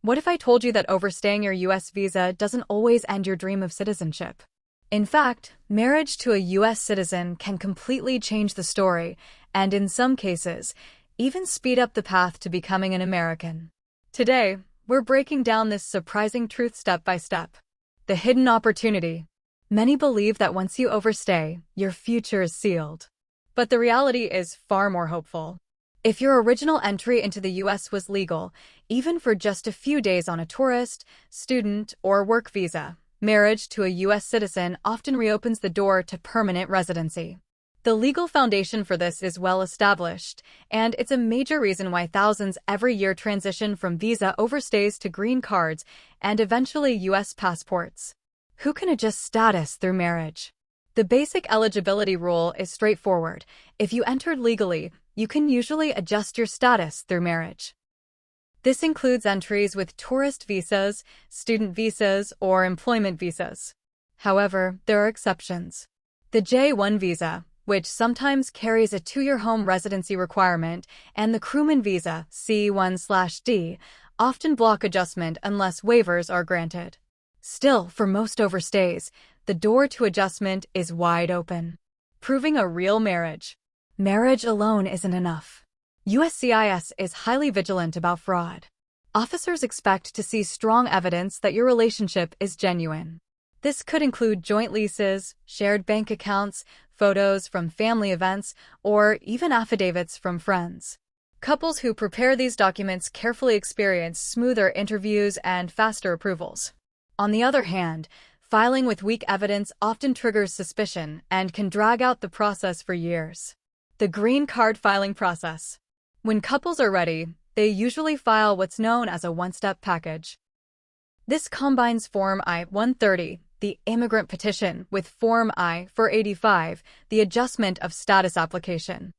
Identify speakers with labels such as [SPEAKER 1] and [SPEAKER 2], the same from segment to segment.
[SPEAKER 1] What if I told you that overstaying your U.S. visa doesn't always end your dream of citizenship? In fact, marriage to a U.S. citizen can completely change the story, and in some cases, even speed up the path to becoming an American. Today, we're breaking down this surprising truth step by step. The hidden opportunity. Many believe that once you overstay, your future is sealed. But the reality is far more hopeful. If your original entry into the U.S. was legal, even for just a few days on a tourist, student, or work visa, marriage to a U.S. citizen often reopens the door to permanent residency. The legal foundation for this is well established, and it's a major reason why thousands every year transition from visa overstays to green cards and eventually U.S. passports. Who can adjust status through marriage? The basic eligibility rule is straightforward. If you entered legally, you can usually adjust your status through marriage. This includes entries with tourist visas, student visas, or employment visas. However, there are exceptions. The J-1 visa, which sometimes carries a 2-year home residency requirement, and the crewman visa, C1/D, often block adjustment unless waivers are granted. Still, for most overstays, the door to adjustment is wide open. Proving a real marriage. Marriage alone isn't enough. USCIS is highly vigilant about fraud. Officers expect to see strong evidence that your relationship is genuine. This could include joint leases, shared bank accounts, photos from family events, or even affidavits from friends. Couples who prepare these documents carefully experience smoother interviews and faster approvals. On the other hand, filing with weak evidence often triggers suspicion and can drag out the process for years. The green card filing process. When couples are ready, they usually file what's known as a one-step package. This combines Form I-130, the immigrant petition, with Form I-485, the adjustment of status application.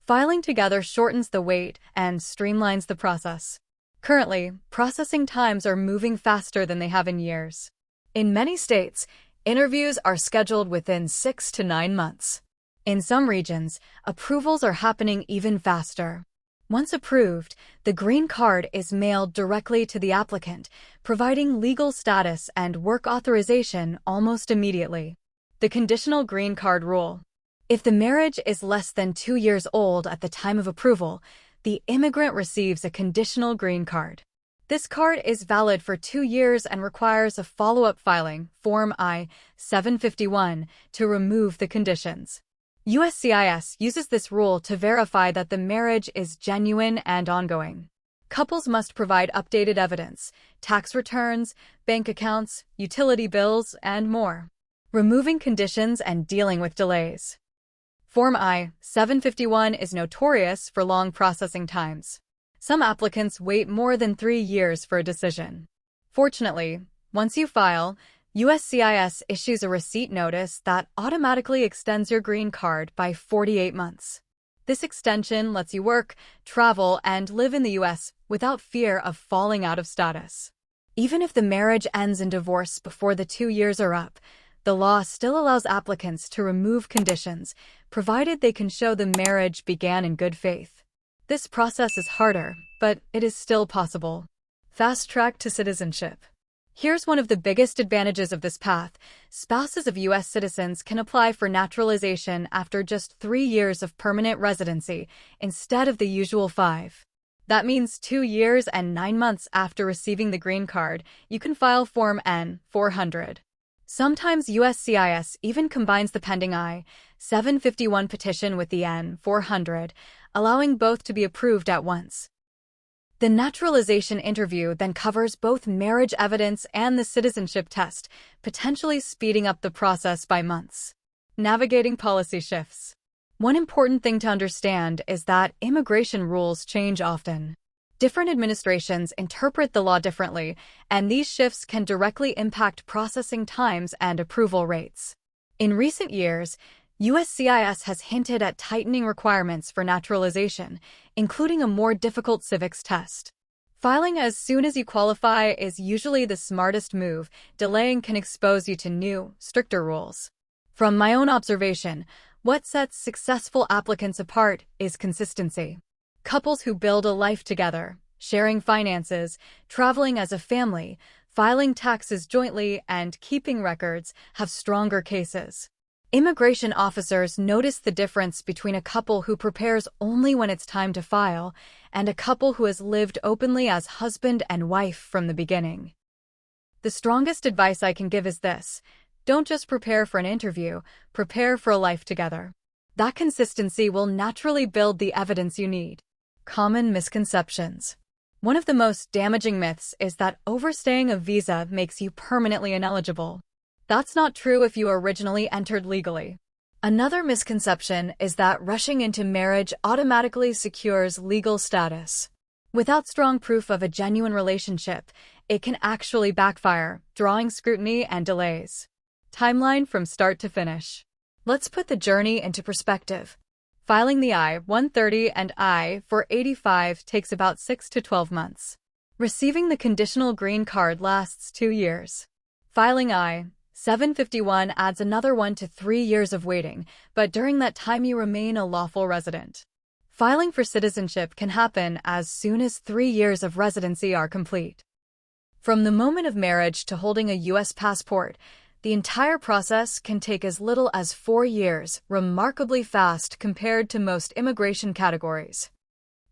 [SPEAKER 1] Filing together shortens the wait and streamlines the process. Currently, processing times are moving faster than they have in years. In many states, interviews are scheduled within 6 to 9 months. In some regions, approvals are happening even faster. Once approved, the green card is mailed directly to the applicant, providing legal status and work authorization almost immediately. The conditional green card rule. If the marriage is less than 2 years old at the time of approval, the immigrant receives a conditional green card. This card is valid for 2 years and requires a follow-up filing, Form I-751, to remove the conditions. USCIS uses this rule to verify that the marriage is genuine and ongoing. Couples must provide updated evidence, tax returns, bank accounts, utility bills, and more. Removing conditions and dealing with delays. Form I-751 is notorious for long processing times. Some applicants wait more than 3 years for a decision. Fortunately, once you file, USCIS issues a receipt notice that automatically extends your green card by 48 months. This extension lets you work, travel, and live in the U.S. without fear of falling out of status. Even if the marriage ends in divorce before the 2 years are up, the law still allows applicants to remove conditions, provided they can show the marriage began in good faith. This process is harder, but it is still possible. Fast track to citizenship. Here's one of the biggest advantages of this path. Spouses of U.S. citizens can apply for naturalization after just 3 years of permanent residency, instead of the usual 5. That means 2 years and 9 months after receiving the green card, you can file Form N-400. Sometimes USCIS even combines the pending I-751 petition with the N-400, allowing both to be approved at once. The naturalization interview then covers both marriage evidence and the citizenship test, potentially speeding up the process by months. Navigating policy shifts. One important thing to understand is that immigration rules change often. Different administrations interpret the law differently, and these shifts can directly impact processing times and approval rates. In recent years, USCIS has hinted at tightening requirements for naturalization, including a more difficult civics test. Filing as soon as you qualify is usually the smartest move. Delaying can expose you to new, stricter rules. From my own observation, what sets successful applicants apart is consistency. Couples who build a life together, Sharing finances, traveling as a family, filing taxes jointly, and keeping records have stronger cases. Immigration officers notice the difference between a couple who prepares only when it's time to file and a couple who has lived openly as husband and wife from the beginning. The strongest advice I can give is this: don't just prepare for an interview, prepare for a life together. That consistency will naturally build the evidence you need. Common misconceptions. One of the most damaging myths is that overstaying a visa makes you permanently ineligible. That's not true if you originally entered legally. Another misconception is that rushing into marriage automatically secures legal status. Without strong proof of a genuine relationship, it can actually backfire, drawing scrutiny and delays. Timeline from start to finish. Let's put the journey into perspective. Filing the I-130 and I-485 takes about 6 to 12 months. Receiving the conditional green card lasts 2 years. Filing I-751 adds another 1 to 3 years of waiting, but during that time you remain a lawful resident. Filing for citizenship can happen as soon as 3 years of residency are complete. From the moment of marriage to holding a U.S. passport, the entire process can take as little as 4 years, remarkably fast compared to most immigration categories.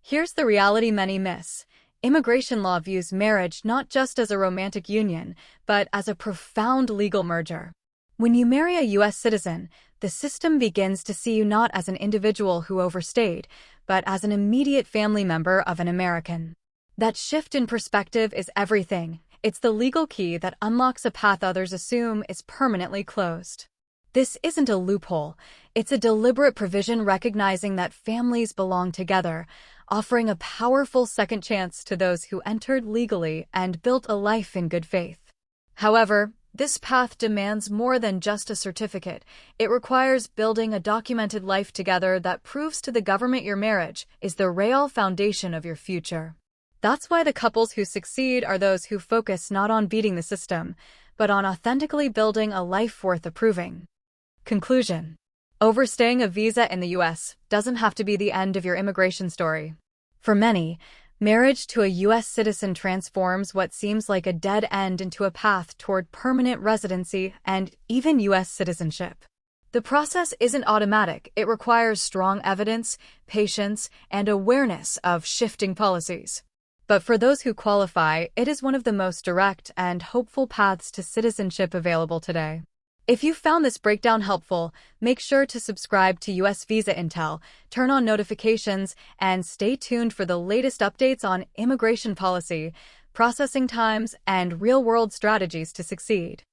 [SPEAKER 1] Here's the reality many miss. Immigration law views marriage not just as a romantic union, but as a profound legal merger. When you marry a U.S. citizen, the system begins to see you not as an individual who overstayed, but as an immediate family member of an American. That shift in perspective is everything. It's the legal key that unlocks a path others assume is permanently closed. This isn't a loophole, it's a deliberate provision recognizing that families belong together, offering a powerful second chance to those who entered legally and built a life in good faith. However, this path demands more than just a certificate. It requires building a documented life together that proves to the government your marriage is the real foundation of your future. That's why the couples who succeed are those who focus not on beating the system, but on authentically building a life worth approving. Conclusion. Overstaying a visa in the U.S. doesn't have to be the end of your immigration story. For many, marriage to a U.S. citizen transforms what seems like a dead end into a path toward permanent residency and even U.S. citizenship. The process isn't automatic. It requires strong evidence, patience, and awareness of shifting policies. But for those who qualify, it is one of the most direct and hopeful paths to citizenship available today. If you found this breakdown helpful, make sure to subscribe to US Visa Intel, turn on notifications, and stay tuned for the latest updates on immigration policy, processing times, and real-world strategies to succeed.